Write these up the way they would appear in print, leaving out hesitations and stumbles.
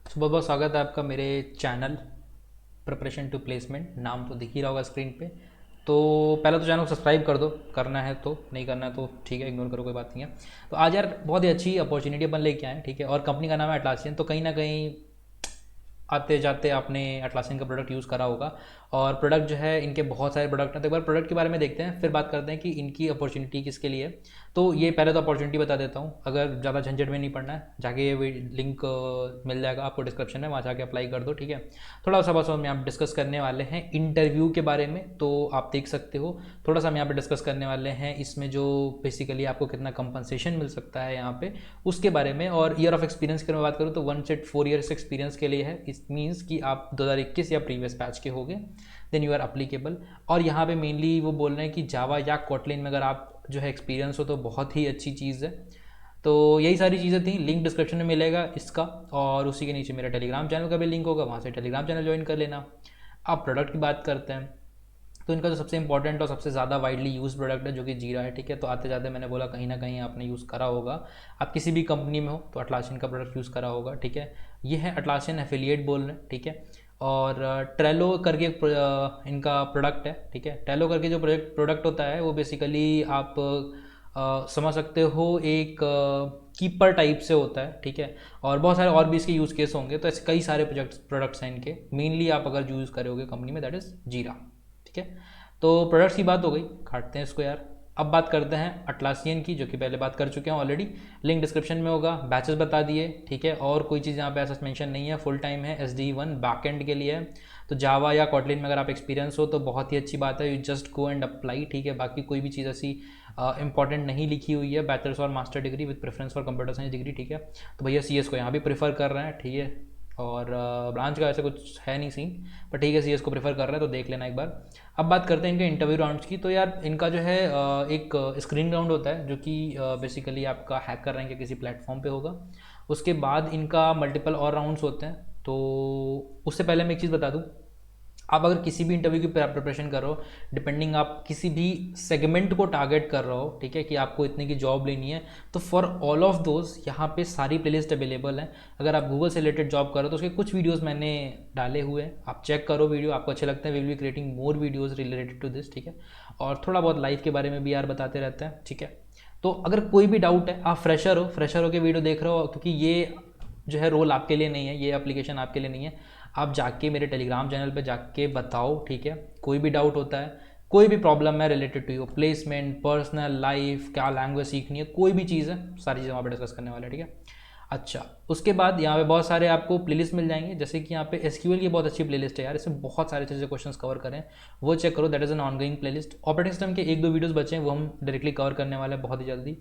तो बहुत बहुत स्वागत है आपका मेरे चैनल प्रिपरेशन टू प्लेसमेंट। नाम तो दिख ही रहा होगा स्क्रीन पे। तो पहले तो चैनल को सब्सक्राइब कर दो, करना है तो, नहीं करना है तो ठीक है, इग्नोर करो, कोई बात नहीं है। तो आज यार बहुत ही अच्छी अपॉर्चुनिटी अपन लेके आए, ठीक है। और कंपनी का नाम है अटलासियन। तो कहीं ना कहीं आते जाते आपने एटलासियन का प्रोडक्ट यूज़ करा होगा। और प्रोडक्ट जो है, इनके बहुत सारे प्रोडक्ट हैं। तो एक बार प्रोडक्ट के बारे में देखते हैं, फिर बात करते हैं कि इनकी अपॉर्चुनिटी किसके लिए है। तो ये पहले तो अपॉर्चुनिटी बता देता हूँ, अगर ज़्यादा झंझट में नहीं पड़ना है, जाके ये लिंक मिल जाएगा आपको डिस्क्रिप्शन में, वहाँ जाके अप्लाई कर दो, ठीक है। थोड़ा सा बस हम यहाँ डिस्कस करने वाले हैं इंटरव्यू के बारे में, तो आप देख सकते हो। थोड़ा सा हम यहाँ पे डिस्कस करने वाले हैं इसमें जो बेसिकली आपको कितना कंपनसेशन मिल सकता है यहाँ पे, उसके बारे में। और ईयर ऑफ एक्सपीरियंस की मैं बात करूँ तो 1 से 4 ईयर्स एक्सपीरियंस के लिए है। इट मीन्स कि आप 2021 या प्रीवियस बैच के होगे, देन यू आर अप्लीकेबल। और यहाँ पे मेनली वो बोल रहे हैं कि जावा या कोटलिन में अगर आप जो है एक्सपीरियंस हो तो बहुत ही अच्छी चीज़ है। तो यही सारी चीज़ें थी, लिंक डिस्क्रिप्शन में मिलेगा इसका। और उसी के नीचे मेरा टेलीग्राम चैनल का भी लिंक होगा, वहाँ से टेलीग्राम चैनल ज्वाइन कर लेना। आप प्रोडक्ट की बात करते हैं, तो इनका जो सबसे इंपॉर्टेंट और सबसे ज़्यादा वाइडली यूज प्रोडक्ट है जो कि जीरा है, ठीक है। तो आते जाते मैंने बोला कहीं ना कहीं आपने यूज़ करा होगा। आप किसी भी कंपनी में हो तो अटलासियन का प्रोडक्ट यूज़ करा होगा, ठीक है। ये है अटलासियन एफिलिएट बोल रहे हैं, ठीक है। और ट्रेलो करके एक इनका प्रोडक्ट है, ठीक है। ट्रेलो करके जो प्रोडक्ट होता है वो बेसिकली आप समझ सकते हो एक कीपर टाइप से होता है, ठीक है। और बहुत सारे और भी इसके यूज़ केस होंगे। तो ऐसे कई सारे प्रोडक्ट्स हैं इनके। मेनली आप अगर यूज़ करोगे कंपनी में, दैट इज़ जीरा, ठीक है। तो प्रोडक्ट्स की बात हो गई, काटते हैं इसको यार। अब बात करते हैं अटलासियन की, जो कि पहले बात कर चुके हैं ऑलरेडी। लिंक डिस्क्रिप्शन में होगा, बैचेस बता दिए, ठीक है। और कोई चीज़ यहाँ पे ऐसा मेंशन नहीं है। फुल टाइम है, SD1 बैकएंड के लिए है। तो जावा या कॉटलिन में अगर आप एक्सपीरियंस हो तो बहुत ही अच्छी बात है, you just go and apply, ठीक है। बाकी कोई भी चीज़ ऐसी इंपॉर्टेंट नहीं लिखी हुई है। बैचलर्स और master degree with preference for computer science degree, ठीक है। तो भैया CS को यहाँ भी प्रेफर कर रहे हैं, ठीक है। और ब्रांच का ऐसे कुछ है नहीं सीन, पर ठीक है, CS को प्रेफर कर रहे हैं, तो देख लेना एक बार। अब बात करते हैं इनके इंटरव्यू राउंड्स की। तो यार इनका जो है एक स्क्रीनिंग राउंड होता है, जो कि बेसिकली आपका हैकर रैंक या किसी प्लेटफॉर्म पे होगा। उसके बाद इनका मल्टीपल और राउंड्स होते हैं। तो उससे पहले मैं एक चीज़ बता दूँ, आप अगर किसी भी इंटरव्यू की प्रिपरेशन कर रहे हो, डिपेंडिंग आप किसी भी सेगमेंट को टारगेट कर रहे हो, ठीक है, कि आपको इतने की जॉब लेनी है, तो फॉर ऑल ऑफ दोज यहाँ पे सारी प्लेलिस्ट अवेलेबल हैं। अगर आप गूगल से रिलेटेड जॉब करो तो उसके कुछ वीडियोस मैंने डाले हुए हैं, आप चेक करो वीडियो, आपको अच्छे लगते हैं। We will be creating more videos related to this, ठीक है। और थोड़ा बहुत लाइफ के बारे में भी यार बताते रहते हैं, ठीक है। तो अगर कोई भी डाउट है, आप फ्रेशर हो के वीडियो देख रहे हो, क्योंकि ये जो है रोल आपके लिए नहीं है, ये एप्लीकेशन आपके लिए नहीं है। आप जाके मेरे टेलीग्राम चैनल पे जाके बताओ, ठीक है। कोई भी डाउट होता है, कोई भी प्रॉब्लम है related to your placement, personal life, क्या लैंग्वेज सीखनी है, कोई भी चीज़ है, सारी चीज़ें वहाँ पे डिस्कस करने वाले हैं, ठीक है। अच्छा, उसके बाद यहाँ पे बहुत सारे आपको प्लेलिस्ट मिल जाएंगे, जैसे कि यहाँ पे SQL की बहुत अच्छी प्लेलिस्ट है यार, इसमें बहुत सारे अच्छे क्वेश्चंस कवर करें, वो चेक करो, that is an ongoing playlist. Operating system के 1-2 वीडियोस बचे हैं, वो हम डायरेक्टली कवर करने वाले हैं बहुत ही जल्दी।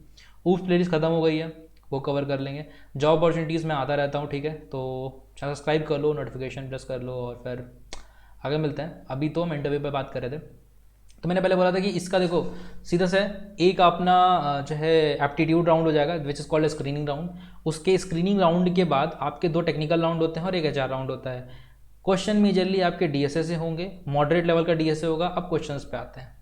उस प्लेलिस्ट खत्म हो गई है, वो कवर कर लेंगे। जॉब अपॉर्चुनिटीज़ में आता रहता हूँ, ठीक है। तो सब्सक्राइब कर लो, नोटिफिकेशन प्रेस कर लो, और फिर आगे मिलते हैं। अभी तो हम इंटरव्यू पे बात कर रहे थे। तो मैंने पहले बोला था कि इसका देखो सीधा से एक अपना जो है एप्टीट्यूड राउंड हो जाएगा, which is called screening round. उसके स्क्रीनिंग राउंड के बाद आपके 2 टेक्निकल राउंड होते हैं और एक HR राउंड होता है। क्वेश्चन मेजरली आपके DSA से होंगे, मॉडरेट लेवल का DSA होगा। अब क्वेश्चंस पे आते हैं।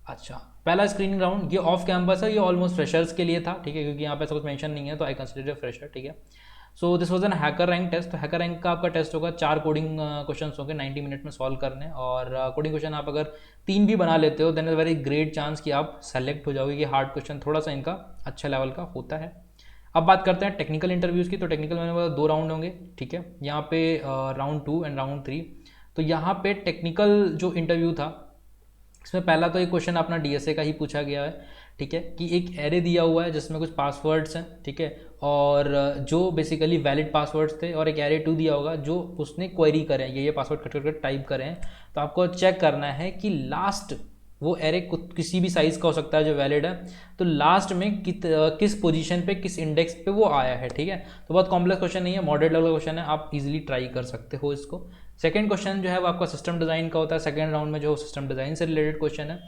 अच्छा, पहला स्क्रीनिंग राउंड ये ऑफ कैंपस है, ये ऑलमोस्ट फ्रेशर्स के लिए था, ठीक है, क्योंकि यहाँ पे ऐसा कुछ मेंशन नहीं है, तो आई कंसिडर फ्रेशर, ठीक है। So this was an HackerRank test. तो हैकर रैंक का आपका टेस्ट होगा, 4 कोडिंग क्वेश्चन होंगे 90 मिनट में सॉल्व करने। और कोडिंग क्वेश्चन आप अगर 3 भी बना लेते हो, then is very great chance कि आप सेलेक्ट हो जाओगे, कि हार्ड क्वेश्चन थोड़ा सा इनका अच्छा लेवल का होता है। अब बात करते हैं टेक्निकल इंटरव्यूज़ की। तो टेक्निकल मैंने बोला 2 राउंड होंगे, ठीक है। यहाँ पे राउंड 2 एंड राउंड 3। तो यहाँ पे टेक्निकल जो इंटरव्यू था, इसमें पहला तो एक क्वेश्चन अपना DSA का ही पूछा गया है, ठीक है, कि एक एरे दिया हुआ है जिसमें कुछ पासवर्ड्स हैं, ठीक है। और जो बेसिकली वैलिड पासवर्ड्स थे, और एक एरे 2 दिया होगा जो उसने क्वेरी करे हैं, ये पासवर्ड कट करके टाइप करें हैं। तो आपको चेक करना है कि लास्ट वो एरे किसी भी साइज़ का हो सकता है जो वैलिड है, तो लास्ट में किस पोजीशन पे, किस इंडेक्स पे वो आया है, ठीक है। तो बहुत कॉम्प्लेक्स क्वेश्चन नहीं है, मॉडरेट लेवल का क्वेश्चन है, आप इजीली ट्राई कर सकते हो इसको। सेकंड क्वेश्चन जो है वो आपका सिस्टम डिज़ाइन का होता है, सेकंड राउंड में जो सिस्टम डिज़ाइन से रिलेटेड क्वेश्चन है।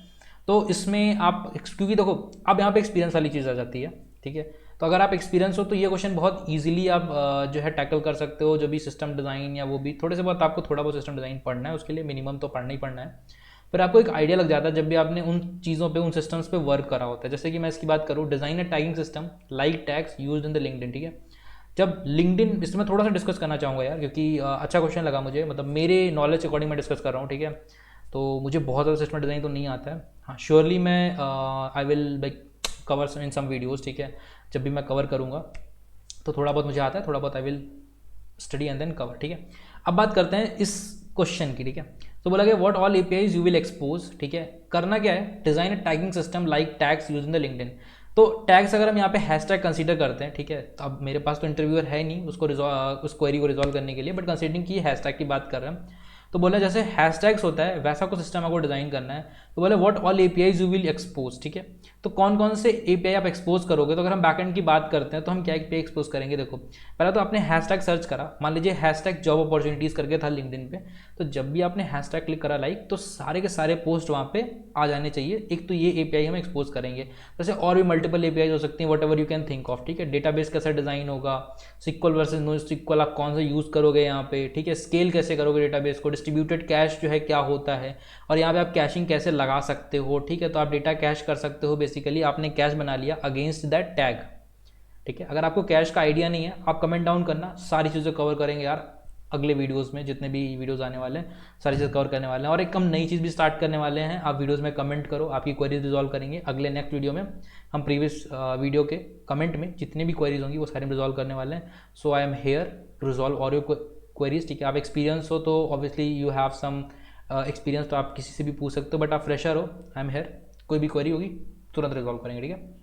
तो इसमें आप, क्योंकि देखो अब यहाँ पे एक्सपीरियंस वाली चीज़ आ जाती है, ठीक है। तो अगर आप एक्सपीरियंस हो तो ये क्वेश्चन बहुत ईजिली आप जो है टैकल कर सकते हो। जो भी सिस्टम डिज़ाइन या वो भी थोड़े से बहुत आपको थोड़ा बहुत सिस्टम डिज़ाइन पढ़ना है, उसके लिए मिनिमम तो पढ़ना ही पढ़ना है। फिर आपको एक आइडिया लग जाता है जब भी आपने उन चीज़ों पे, उन सिस्टम्स पे वर्क करा होता है। जैसे कि मैं इसकी बात करूँ, design A tagging system like tags used in the LinkedIn, ठीक है। जब लिंक्डइन, इसमें थोड़ा सा डिस्कस करना चाहूँगा यार, क्योंकि अच्छा क्वेश्चन लगा मुझे, मतलब मेरे नॉलेज अकॉर्डिंग मैं डिस्कस कर रहा हूँ, ठीक है। तो मुझे बहुत ज़्यादा सिस्टम डिज़ाइन तो नहीं आता है, हाँ श्योरली मैं I will like cover in some videos, ठीक है। जब भी मैं कवर करूँगा तो थोड़ा बहुत मुझे आता है, थोड़ा बहुत I will study and then cover, ठीक है। अब बात करते हैं इस क्वेश्चन की, ठीक है। तो बोला गया what all APIs you will expose, ठीक है। करना क्या है, design a tagging system like tags use in the LinkedIn. तो टैग्स अगर हम यहाँ पे हैशटैग कंसीडर करते हैं, ठीक है, तो अब मेरे पास तो इंटरव्यूअर है नहीं उसको उस क्वेरी को रिजॉल्व करने के लिए, बट कंसीडरिंग की हैशटैग की बात कर रहे हैं, तो बोला जैसे हैशटैग्स होता है वैसा कुछ सिस्टम आपको डिजाइन करना है। तो बोले what all APIs you will expose, ठीक है। तो कौन कौन से एपीआई आप एक्सपोज करोगे, तो अगर हम बैकएंड की बात करते हैं तो हम क्या एपीआई एक्सपोज करेंगे। देखो पहले तो आपने हैशटैग सर्च करा, मान लीजिए हैशटैग जॉब अपॉर्चुनिटीज करके था लिंक्डइन पे, तो जब भी आपने हैशटैग क्लिक करा लाइक, तो सारे के सारे पोस्ट वहाँ पे आ जाने चाहिए। एक तो ये एपीआई हम एक्सपोज करेंगे, जैसे और भी मल्टीपल एपीआई हो सकती हैं, what ever you can think of, ठीक है। डेटाबेस कैसा डिजाइन होगा, सिक्वल वर्सेज नो सिक्वल आप कौन सा यूज करोगे यहाँ पे, ठीक है। स्केल कैसे करोगे डेटाबेस को, डिस्ट्रीब्यूटेड कैश जो है क्या होता है, और यहाँ पे आप कैशिंग कैसे लगा सकते हो, ठीक है। तो आप डेटा कैश कर सकते हो, बेसिकली आपने कैश बना लिया अगेंस्ट दैट टैग, ठीक है। अगर आपको कैश का आइडिया नहीं है, आप कमेंट डाउन करना, सारी चीज़ें कवर करेंगे यार अगले वीडियोस में, जितने भी वीडियोस आने वाले हैं सारी चीज़ कवर करने वाले हैं। और एक हम नई चीज़ भी स्टार्ट करने वाले हैं, आप वीडियोस में कमेंट करो, आपकी क्वेरीज रिजॉल्व करेंगे अगले नेक्स्ट वीडियो में। हम प्रीवियस वीडियो के कमेंट में जितनी भी क्वेरीज होंगी वो सारी रिजॉल्व करने वाले हैं। So I am here to resolve all your queries, ठीक है। आप एक्सपीरियंस हो तो obviously you have some experience, तो आप किसी से भी पूछ सकते हो, बट आप फ्रेशर हो, आई एम हेयर, कोई भी क्वेरी होगी तुरंत रिजॉल्व करेंगे, ठीक है।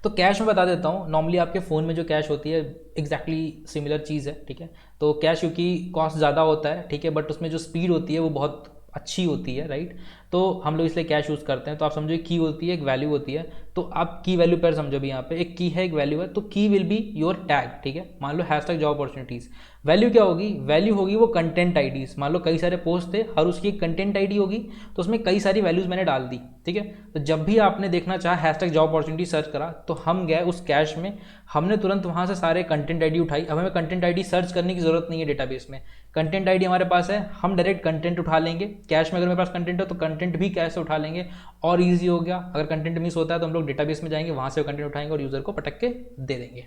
तो कैश में बता देता हूँ, नॉर्मली आपके फ़ोन में जो कैश होती है एग्जैक्टली सिमिलर चीज़ है, ठीक है। तो कैश क्योंकि कॉस्ट ज़्यादा होता है, ठीक है, बट उसमें जो स्पीड होती है वो बहुत अच्छी होती है, राइट। तो हम लोग इसलिए कैश यूज़ करते हैं। तो आप समझो की होती है, एक वैल्यू होती है, तो आप की वैल्यू पर समझो भी, यहाँ पे एक की है एक वैल्यू है, तो की विल बी योर टैग, ठीक है। मान लो हैशटैग जॉब अपॉर्चुनिटीज़, वैल्यू क्या होगी, वैल्यू होगी वो कंटेंट आईडीज। मान लो कई सारे पोस्ट थे, हर उसकी एक कंटेंट आईडी होगी, तो उसमें कई सारी वैल्यूज मैंने डाल दी, ठीक है। तो जब भी आपने देखना चाहा हैशटैग जॉब अपॉर्चुनिटी सर्च करा, तो हम गए उस कैश में, हमने तुरंत वहाँ से सारे कंटेंट आईडी उठाई। अब हमें कंटेंट आईडी सर्च करने की जरूरत नहीं है डेटाबेस में, कंटेंट आईडी हमारे पास है, हम डायरेक्ट कंटेंट उठा लेंगे। कैश में अगर मेरे पास कंटेंट है तो कंटेंट भी कैश से उठा लेंगे, और ईजी हो गया। अगर कंटेंट मिस होता है तो हम लोग डेटाबेस में जाएंगे, वहाँ से कंटेंट उठाएंगे और यूजर को पटक के दे देंगे,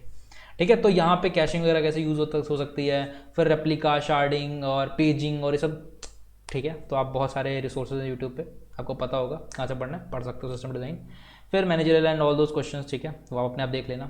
ठीक है। तो यहाँ पे कैशिंग वगैरह कैसे यूज हो सकती है, फिर रेप्लिका, शार्डिंग और पेजिंग और ये सब, ठीक है। तो आप बहुत सारे रिसोर्सेज हैं यूट्यूब पे, आपको पता होगा कहाँ से पढ़ना है, पढ़ सकते हो सिस्टम डिज़ाइन, फिर managerial and all those questions, ठीक है, वो आप अपने आप देख लेना।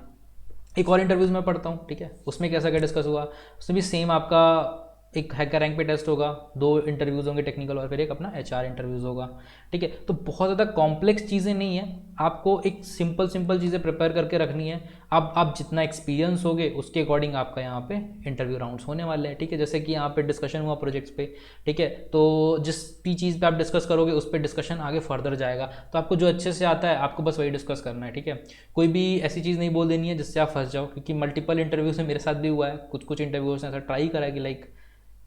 एक और इंटरव्यूज़ में पढ़ता हूँ, ठीक है, उसमें कैसा क्या डिस्कस हुआ, उसमें भी सेम आपका एक हैकर रैंक पे टेस्ट होगा, 2 इंटरव्यूज़ होंगे टेक्निकल, और फिर एक अपना एचआर इंटरव्यूज़ होगा, ठीक है। तो बहुत ज़्यादा कॉम्प्लेक्स चीज़ें नहीं है, आपको एक सिंपल चीज़ें प्रिपेयर करके रखनी है। अब आप जितना एक्सपीरियंस होगे उसके अकॉर्डिंग आपका यहाँ पे इंटरव्यू राउंड्स होने वाले हैं, ठीक है। जैसे कि यहाँ पे डिस्कशन हुआ प्रोजेक्ट्स पे, ठीक है, तो जिस भी चीज़ पे आप डिस्कस करोगे उस पर डिस्कशन आगे फर्दर जाएगा। तो आपको जो अच्छे से आता है आपको बस वही डिस्कस करना है, ठीक है। कोई भी ऐसी चीज़ नहीं बोल देनी है जिससे आप फंस जाओ, क्योंकि मल्टीपल इंटरव्यूज में मेरे साथ भी हुआ है, कुछ इंटरव्यूज ने ऐसा ट्राई करा है कि like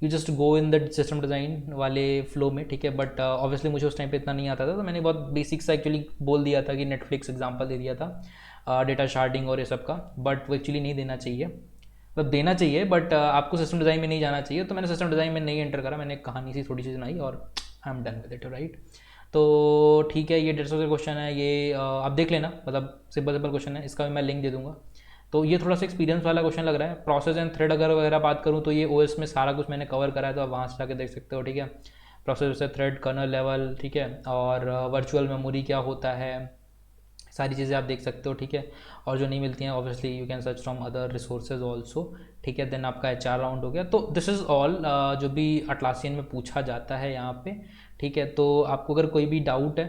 you just go in the system design वाले फ्लो में, ठीक है। बट ऑब्वियसली मुझे उस टाइम पे इतना नहीं आता था, तो मैंने बहुत बेसिक सा एक्चुअली बोल दिया था कि नेटफ्लिक्स एग्जांपल दे दिया था डेटा शार्डिंग और ये सब का, बट वो एक्चुअली नहीं देना चाहिए, मतलब देना चाहिए, बट आपको सिस्टम डिज़ाइन में नहीं जाना चाहिए। तो मैंने सिस्टम डिज़ाइन में नहीं एंटर करा, मैंने कहानी सी थोड़ी सी सुनाई और I am done with it, right. तो ठीक है, ये 150 का क्वेश्चन है, ये आप देख लेना, मतलब सिंपल क्वेश्चन है, इसका भी मैं लिंक दे दूंगा। तो ये थोड़ा सा एक्सपीरियंस वाला क्वेश्चन लग रहा है। प्रोसेस एंड थ्रेड अगर वगैरह बात करूँ तो ये ओएस में सारा कुछ मैंने कवर करा है, तो आप वहाँ से जाके देख सकते हो, ठीक है। प्रोसेस से थ्रेड, कर्नल लेवल, ठीक है, और वर्चुअल मेमोरी क्या होता है, सारी चीज़ें आप देख सकते हो, ठीक है। और जो नहीं मिलती हैं obviously you can search from other resources also, ठीक है। देन आपका एचआर राउंड हो गया। तो दिस इज़ ऑल जो भी अटलासियन में पूछा जाता है यहाँ पे, ठीक है। तो आपको अगर कोई भी डाउट है,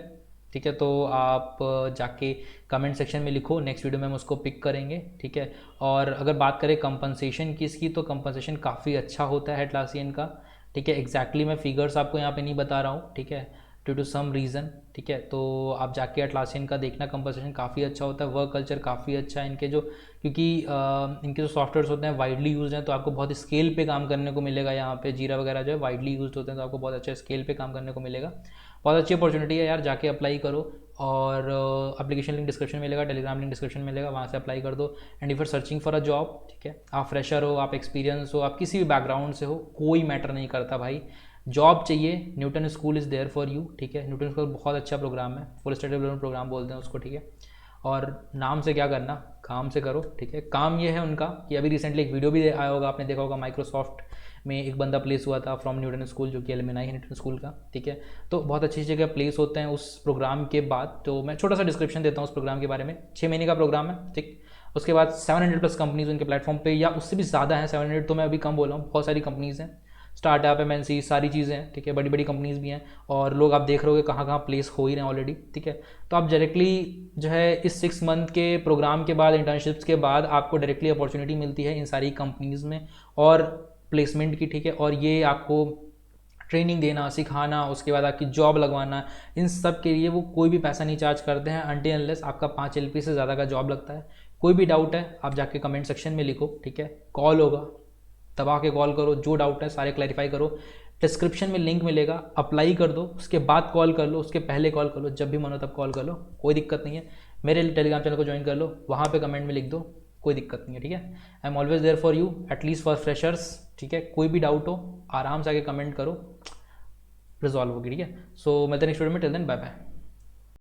ठीक है, तो आप जाके कमेंट सेक्शन में लिखो, नेक्स्ट वीडियो में हम उसको पिक करेंगे, ठीक है। और अगर बात करें कंपनसेशन की इसकी, तो कंपनसेशन काफ़ी अच्छा होता है एटलासियन का, ठीक है। एग्जैक्टली मैं फिगर्स आपको यहाँ पे नहीं बता रहा हूँ, ठीक है, ड्यू टू सम रीज़न, ठीक है। तो आप जाके एटलासियन का देखना, कंपनसेशन काफ़ी अच्छा होता है, वर्क कल्चर काफ़ी अच्छा है इनके जो, क्योंकि इनके जो सॉफ्टवेयर्स होते हैं वाइडली यूज हैं, तो आपको बहुत स्केल पे काम करने को मिलेगा। यहाँ पे जीरा वगैरह जो है वाइडली यूज होते हैं, तो आपको बहुत अच्छे स्केल पे काम करने को मिलेगा। बहुत अच्छी अपॉर्चुनिटी है यार, जाके अप्लाई करो। और एप्लीकेशन लिंक डिस्क्रिप्शन में मिलेगा, टेलीग्राम लिंक डिस्क्रिप्शन में मिलेगा, वहाँ से अप्लाई कर दो। And if are searching for a job, ठीक है, आप फ्रेशर हो, आप एक्सपीरियंस हो, आप किसी भी बैकग्राउंड से हो, कोई मैटर नहीं करता भाई, जॉब चाहिए, Newton school is there for you, ठीक है। न्यूटन स्कूल बहुत अच्छा प्रोग्राम है, फुल स्टैक डेवलपमेंट प्रोग्राम बोलते हैं उसको, ठीक है। और नाम से क्या करना, काम से करो, ठीक है। काम ये है उनका कि अभी रिसेंटली एक वीडियो भी आया होगा, आपने देखा होगा, माइक्रोसॉफ्ट में एक बंदा प्लेस हुआ था फ्रॉम न्यूटन स्कूल, जो कि एलुमनाई है न्यूटन स्कूल का, ठीक है। तो बहुत अच्छी जगह प्लेस होते हैं उस प्रोग्राम के बाद। तो मैं छोटा सा डिस्क्रिप्शन देता हूँ उस प्रोग्राम के बारे में। 6 महीने का प्रोग्राम है, ठीक। उसके बाद 700+ कंपनीज उनके प्लेटफॉर्म पे, या उससे भी ज़्यादा है, 700 तो मैं अभी कम बोला हूँ, बहुत सारी कंपनीज़ हैं, स्टार्टअप, एमएनसी, सारी चीज़ें हैं, ठीक है। बड़ी बड़ी कंपनीज़ भी हैं, और लोग आप देख रहे हो कहाँ कहाँ प्लेस हो ही रहे हैं ऑलरेडी, ठीक है। तो आप डायरेक्टली जो है इस 6 मंथ के प्रोग्राम के बाद, इंटर्नशिप्स के बाद आपको डायरेक्टली अपॉर्चुनिटी मिलती है इन सारी कंपनीज़ में और प्लेसमेंट की, ठीक है। और ये आपको ट्रेनिंग देना, सिखाना, उसके बाद आपकी जॉब लगवाना, इन सब के लिए वो कोई भी पैसा नहीं चार्ज करते हैं अनटिल अनलेस आपका 5 LP से ज़्यादा का जॉब लगता है। कोई भी डाउट है आप जाके कमेंट सेक्शन में लिखो, ठीक है। कॉल होगा, दबा के कॉल करो, जो डाउट है सारे क्लैरिफाई करो। डिस्क्रिप्शन में लिंक मिलेगा, अप्लाई कर दो, उसके बाद कॉल कर लो, उसके पहले कॉल कर लो, जब भी मन हो तब कॉल कर लो, कोई दिक्कत नहीं है। मेरे टेलीग्राम चैनल को ज्वाइन कर लो, वहाँ पे कमेंट में लिख दो, कोई दिक्कत नहीं है, ठीक है। I am always there for you, at least for freshers, ठीक है। कोई भी डाउट हो आराम से आके कमेंट करो, रिजॉल्व होगी, ठीक है। सो मैं नेक्स्ट वीडियो में, टिल देन बाय बाय।